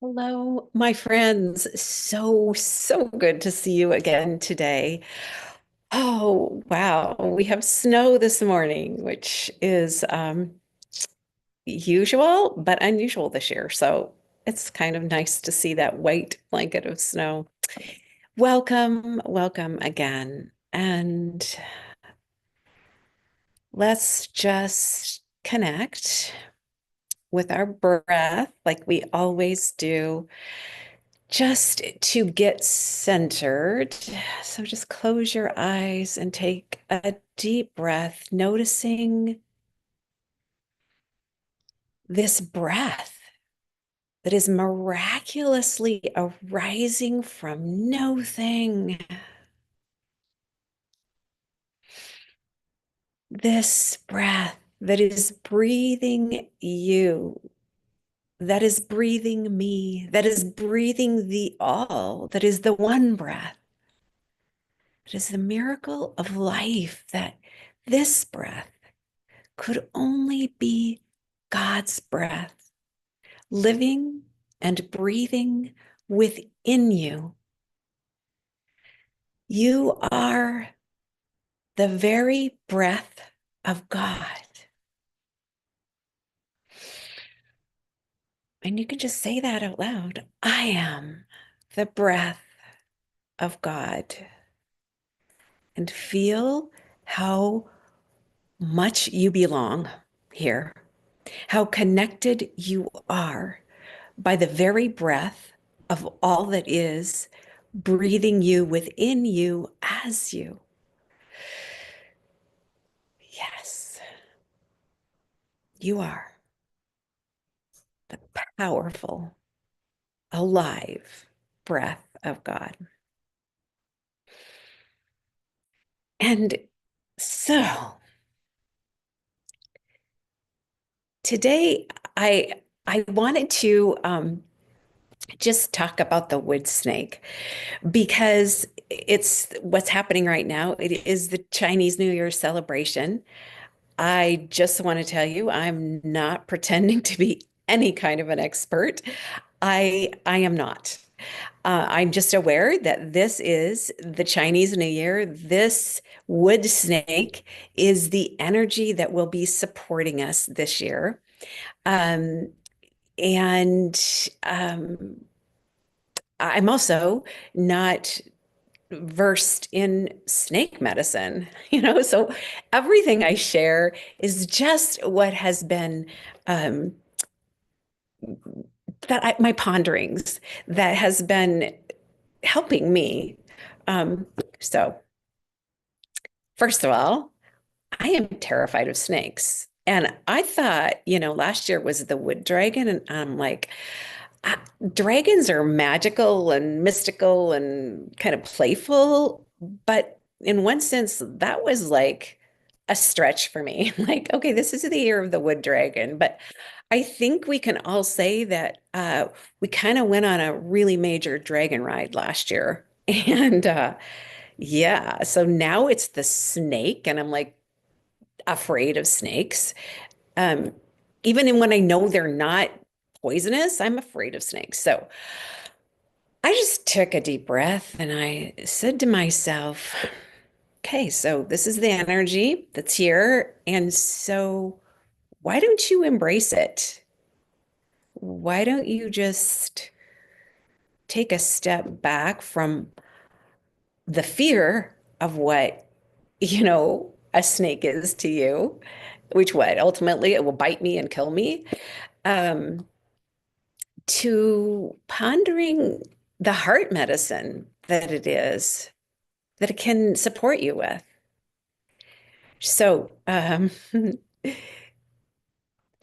Hello, my friends. So good to see you again today. Oh, wow. We have snow this morning, which is usual, but unusual this year. So it's kind of nice to see that white blanket of snow. Welcome again. And let's just connect with our breath like we always do, just to get centered. So just close your eyes and take a deep breath, noticing this breath that is miraculously arising from nothing. This breath that is breathing you, that is breathing me, that is breathing the all, that is the one breath. It is the miracle of life that this breath could only be God's breath, living and breathing within you. You are the very breath of God. And you can just say that out loud. I am the breath of God. And feel how much you belong here, how connected you are by the very breath of all that is breathing you within you as you. Yes, you are the powerful, alive breath of God. And so today I wanted to just talk about the wood snake because it's what's happening right now. It is the Chinese New Year celebration. I just want to tell you, I'm not pretending to be any kind of an expert. I am not. I'm just aware that this is the Chinese New Year. This wood snake is the energy that will be supporting us this year. Um, and I'm also not versed in snake medicine, so everything I share is just what has been um, my ponderings that has been helping me. So first of all, I am terrified of snakes. And I thought, last year was the wood dragon, and I'm like, ah, dragons are magical and mystical and kind of playful, but in one sense, that was like a stretch for me. Like, okay, this is the year of the wood dragon, but I think we can all say that we kind of went on a really major dragon ride last year. And yeah, so now it's the snake, and I'm like afraid of snakes. Um, when I know they're not poisonous, I'm afraid of snakes. So I just took a deep breath and I said to myself, okay, so this is the energy that's here. And so why don't you embrace it? Why don't you just take a step back from the fear of what, a snake is to you, which what ultimately it will bite me and kill me, um, to pondering the heart medicine that it is, that it can support you with. So,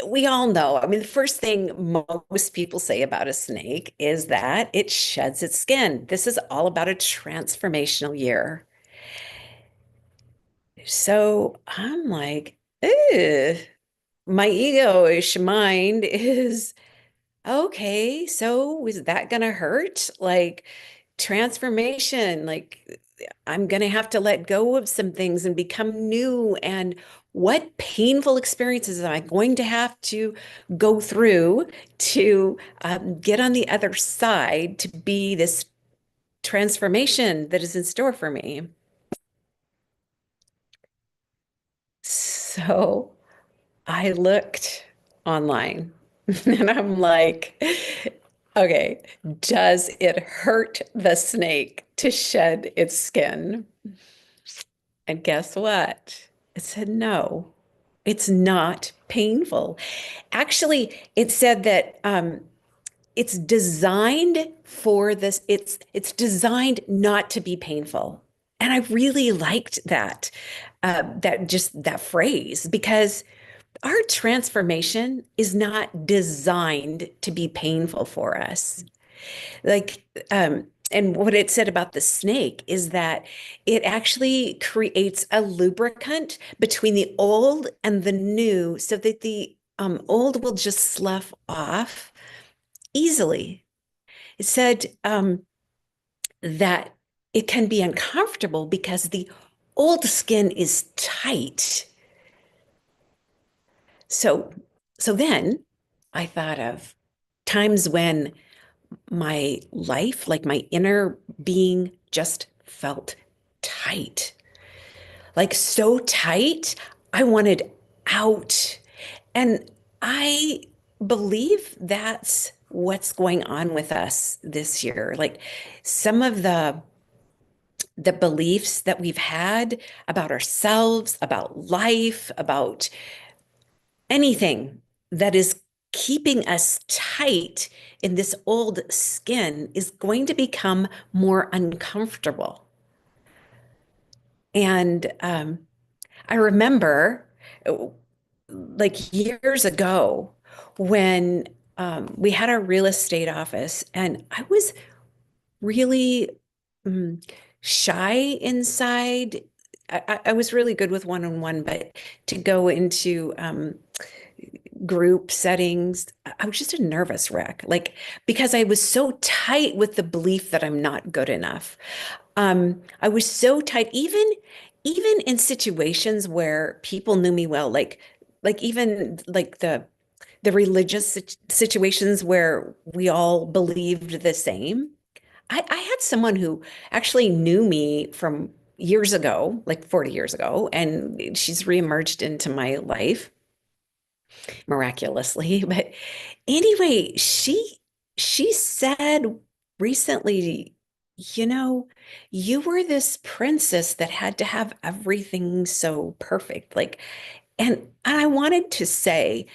we all know, I mean, the first thing most people say about a snake is that it sheds its skin. This is all about a transformational year. So I'm like, "Ugh." My ego-ish mind is, okay, so is that gonna hurt? Like transformation, like I'm gonna have to let go of some things and become new. And what painful experiences am I going to have to go through to get on the other side to be this transformation that is in store for me? So I looked online and I'm like, okay, does it hurt the snake to shed its skin? And guess what? It said no, it's not painful. Actually, it said that it's designed for this, it's designed not to be painful. And I really liked that just that phrase because our transformation is not designed to be painful for us. Like, and what it said about the snake is that it actually creates a lubricant between the old and the new so that the old will just slough off easily. It said that it can be uncomfortable because the old skin is tight. So, so then I thought of times when my life, like my inner being, just felt tight, like so tight. I wanted out. And I believe that's what's going on with us this year. Like some of the beliefs that we've had about ourselves, about life, about anything that is keeping us tight in this old skin is going to become more uncomfortable. And I remember like years ago when we had our real estate office, and I was really mm, shy inside. I was really good with one-on-one, but to go into group settings, I was just a nervous wreck, like because I was so tight with the belief that I'm not good enough. I was so tight, even in situations where people knew me well, like even like the religious situations where we all believed the same. I had someone who actually knew me from years ago, like 40 years ago, and she's reemerged into my life miraculously. But anyway, she said recently, you know, you were this princess that had to have everything so perfect. Like, and I wanted to say,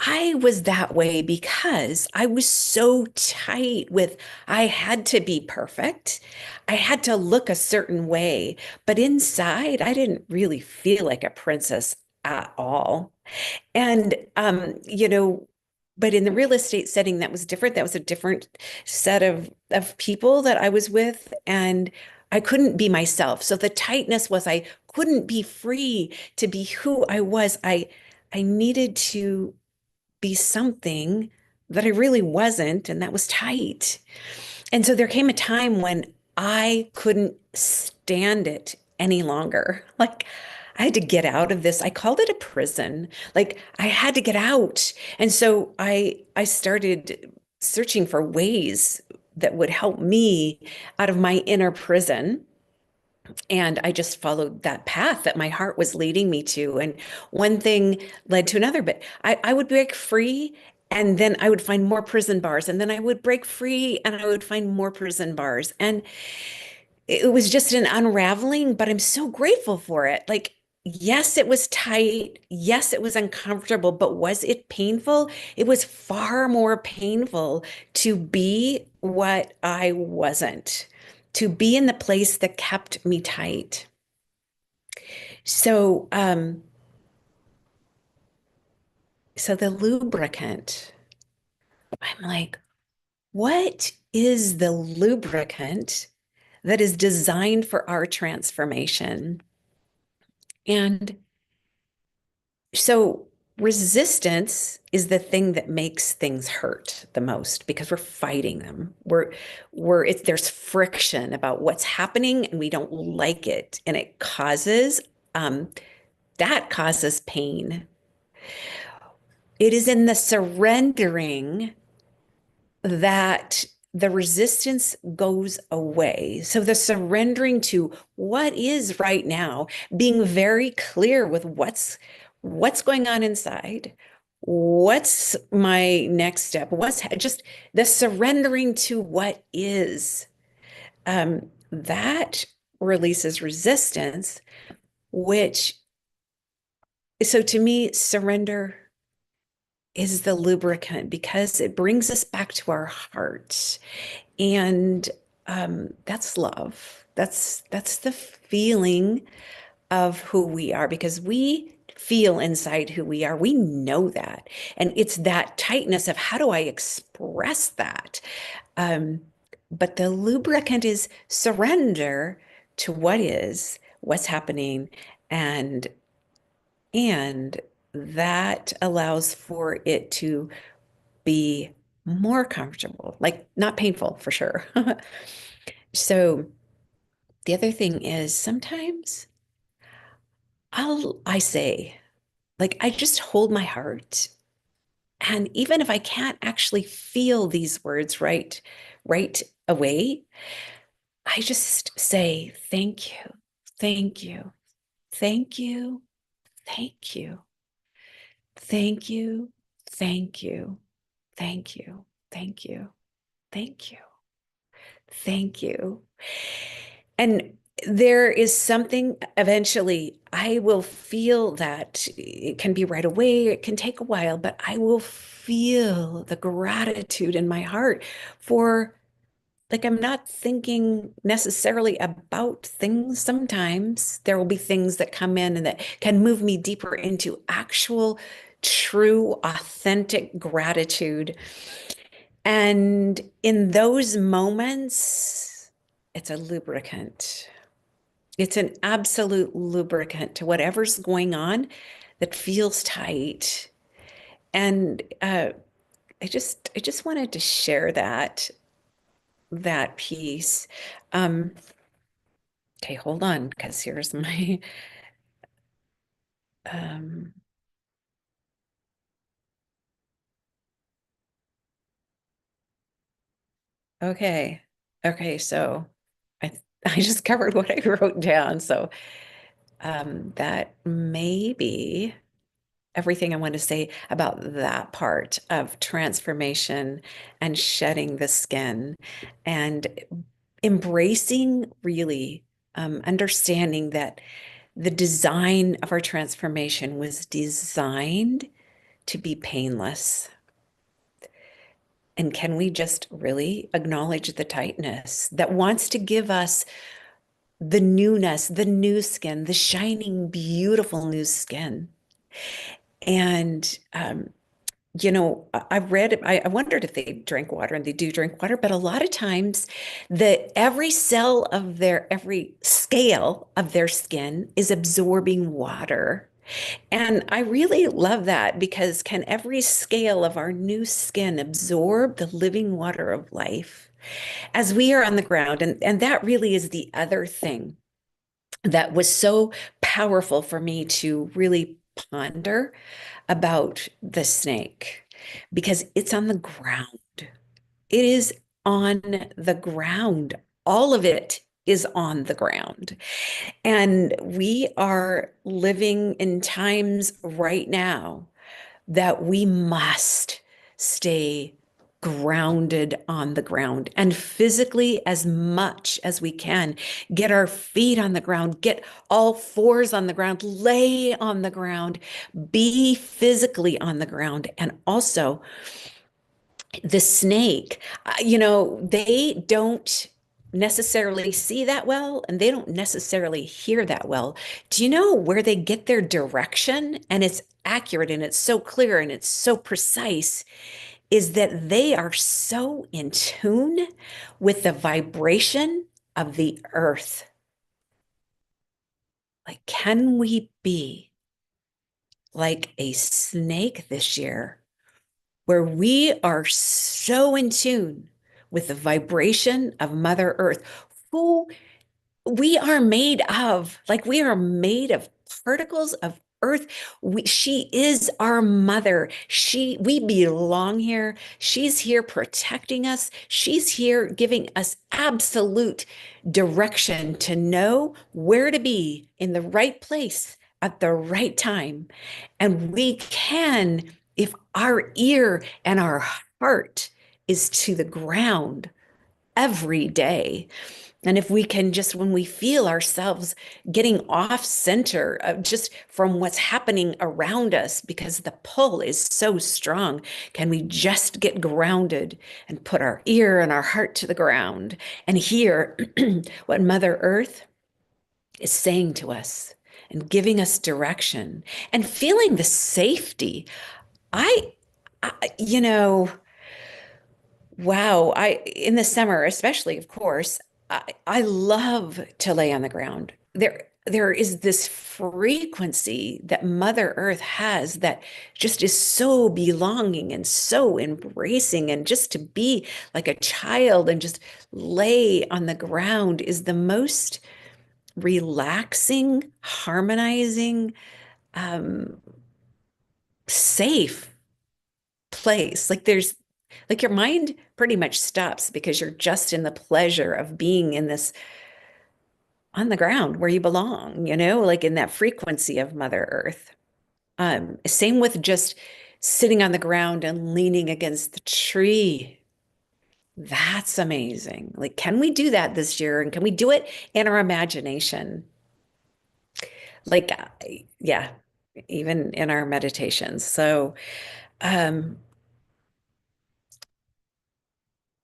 I was that way because I was so tight with I had to be perfect. I had to look a certain way, but inside I didn't really feel like a princess at all. And but in the real estate setting, that was different. That was a different set of people that I was with, and I couldn't be myself. So the tightness was I couldn't be free to be who I was. I needed to be something that I really wasn't, and that was tight. And so there came a time when I couldn't stand it any longer. Like I had to get out of this. I called it a prison. Like I had to get out. And so I started searching for ways that would help me out of my inner prison. And I just followed that path that my heart was leading me to. And one thing led to another, but I would break free and then I would find more prison bars. And then I would break free and I would find more prison bars. And it was just an unraveling, but I'm so grateful for it. Like, yes, it was tight. Yes, it was uncomfortable, but was it painful? It was far more painful to be what I wasn't, to be in the place that kept me tight. So, so the lubricant, I'm like, what is the lubricant that is designed for our transformation? And so resistance is the thing that makes things hurt the most because we're fighting them. There's friction about what's happening and we don't like it. And it causes that causes pain. It is in the surrendering that the resistance goes away. So the surrendering to what is right now, being very clear with what's going on inside, what's my next step, what's just the surrendering to what is. That releases resistance, which so to me, surrender is the lubricant because it brings us back to our hearts. And that's love. That's the feeling of who we are because we feel inside who we are. We know that. And it's that tightness of how do I express that? Um, but the lubricant is surrender to what is, what's happening, and and that allows for it to be more comfortable, like not painful for sure. So the other thing is sometimes I say, like, I just hold my heart. And even if I can't actually feel these words right away, I just say, thank you, thank you, thank you, thank you, thank you, thank you, thank you, thank you, thank you, thank you. And there is something eventually I will feel that it can be right away, it can take a while, but I will feel the gratitude in my heart for like I'm not thinking necessarily about things. Sometimes there will be things that come in and that can move me deeper into actual, true, authentic gratitude. And in those moments, it's a lubricant. It's an absolute lubricant to whatever's going on that feels tight. And I just wanted to share that piece. Um, okay, hold on, because here's my um, okay. Okay, so I I just covered what I wrote down. So that may be everything I want to say about that part of transformation and shedding the skin and embracing really understanding that the design of our transformation was designed to be painless. And can we just really acknowledge the tightness that wants to give us the newness, the new skin, the shining, beautiful new skin? And I've read, I wondered if they drank water and they do drink water, but a lot of times every cell of every scale of their skin is absorbing water. And I really love that because can every scale of our new skin absorb the living water of life as we are on the ground? And that really is the other thing that was so powerful for me to really ponder about the snake because it's on the ground. It is on the ground. All of it is on the ground. And we are living in times right now that we must stay grounded on the ground and physically as much as we can get our feet on the ground, get all fours on the ground, lay on the ground, be physically on the ground. And also the snake, they don't necessarily see that well and they don't necessarily hear that well. Do you know where they get their direction? And it's accurate and it's so clear and it's so precise is that they are so in tune with the vibration of the earth. Like, can we be like a snake this year where we are so in tune with the vibration of Mother Earth, who we are made of, like we are made of particles of Earth, she is our mother. We belong here. She's here protecting us. She's here giving us absolute direction to know where to be in the right place at the right time. And we can, if our ear and our heart is to the ground every day, and if we can just, when we feel ourselves getting off center just from what's happening around us, because the pull is so strong, can we just get grounded and put our ear and our heart to the ground and hear what Mother Earth is saying to us and giving us direction and feeling the safety? I, I you know, Wow. In the summer, especially, of course, I love to lay on the ground. There is this frequency that Mother Earth has that just is so belonging and so embracing, and just to be like a child and just lay on the ground is the most relaxing, harmonizing, um, safe place. Like your mind pretty much stops because you're just in the pleasure of being in this on the ground where you belong, like in that frequency of Mother Earth. Same with just sitting on the ground and leaning against the tree. That's amazing. Like, can we do that this year? And can we do it in our imagination? Like, yeah, even in our meditations. Um,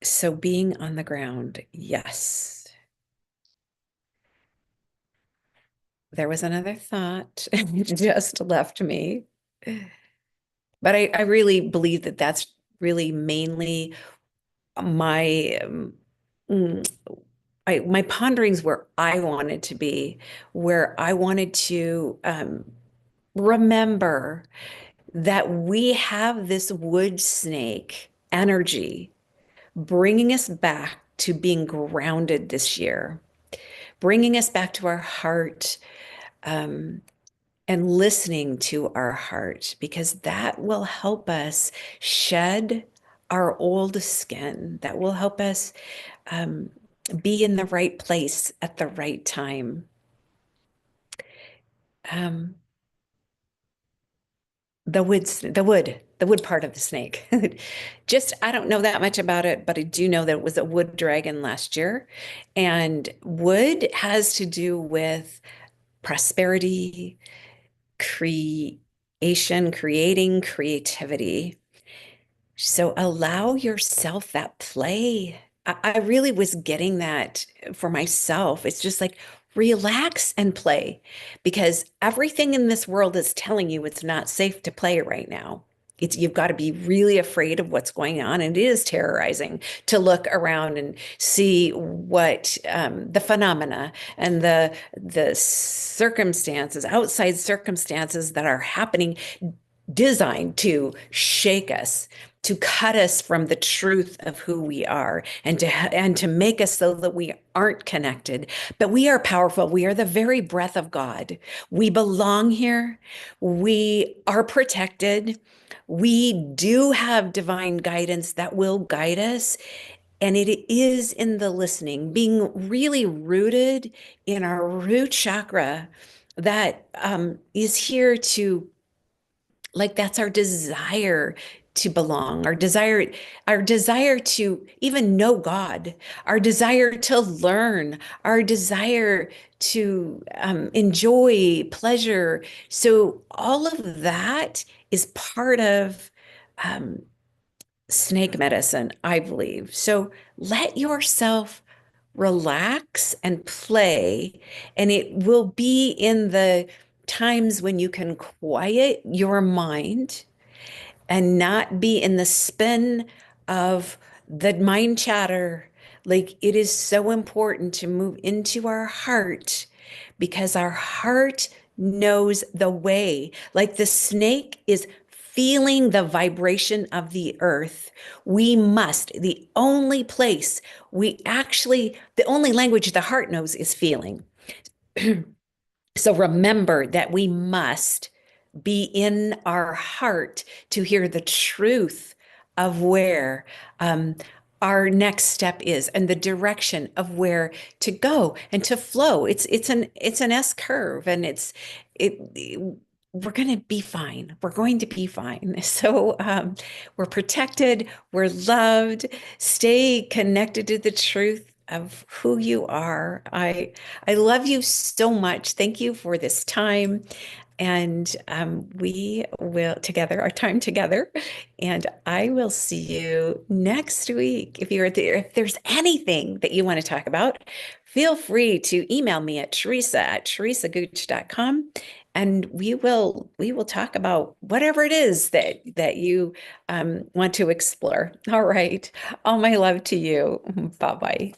so being on the ground, yes. There was another thought just left me. But I really believe that that's really mainly my mm, my ponderings where I wanted to be, where I wanted to remember that we have this wood snake energy bringing us back to being grounded this year, bringing us back to our heart, um, and listening to our heart, because that will help us shed our old skin. That will help us um, be in the right place at the right time. Um, the wood part of the snake. Just, I don't know that much about it, but I do know that it was a wood dragon last year. And wood has to do with prosperity, creation, creating, creativity. So allow yourself that play. I really was getting that for myself. It's just like relax and play, because everything in this world is telling you it's not safe to play right now. You've got to be really afraid of what's going on. And it is terrorizing to look around and see what the phenomena and the circumstances, outside circumstances that are happening, designed to shake us, to cut us from the truth of who we are, and to make us so that we aren't connected. But we are powerful. We are the very breath of God. We belong here. We are protected. We do have divine guidance that will guide us. And it is in the listening, being really rooted in our root chakra that is here to, like, that's our desire to belong, our desire to even know God, our desire to learn, our desire to enjoy pleasure. So all of that is part of um, snake medicine, I believe. So let yourself relax and play, and it will be in the times when you can quiet your mind and not be in the spin of the mind chatter. Like, it is so important to move into our heart, because our heart knows the way. Like the snake is feeling the vibration of the earth. The only place the only language the heart knows is feeling. So remember that we must be in our heart to hear the truth of where our next step is and the direction of where to go and to flow. It's an S curve, and it we're going to be fine. We're going to be fine. So we're protected, we're loved. Stay connected to the truth of who you are. I love you so much. Thank you for this time. And we will together, our time together. And I will see you next week. If there's anything that you want to talk about, feel free to email me at Theresa@theresagooch.com. And we will talk about whatever it is that you want to explore. All right. All my love to you. Bye bye.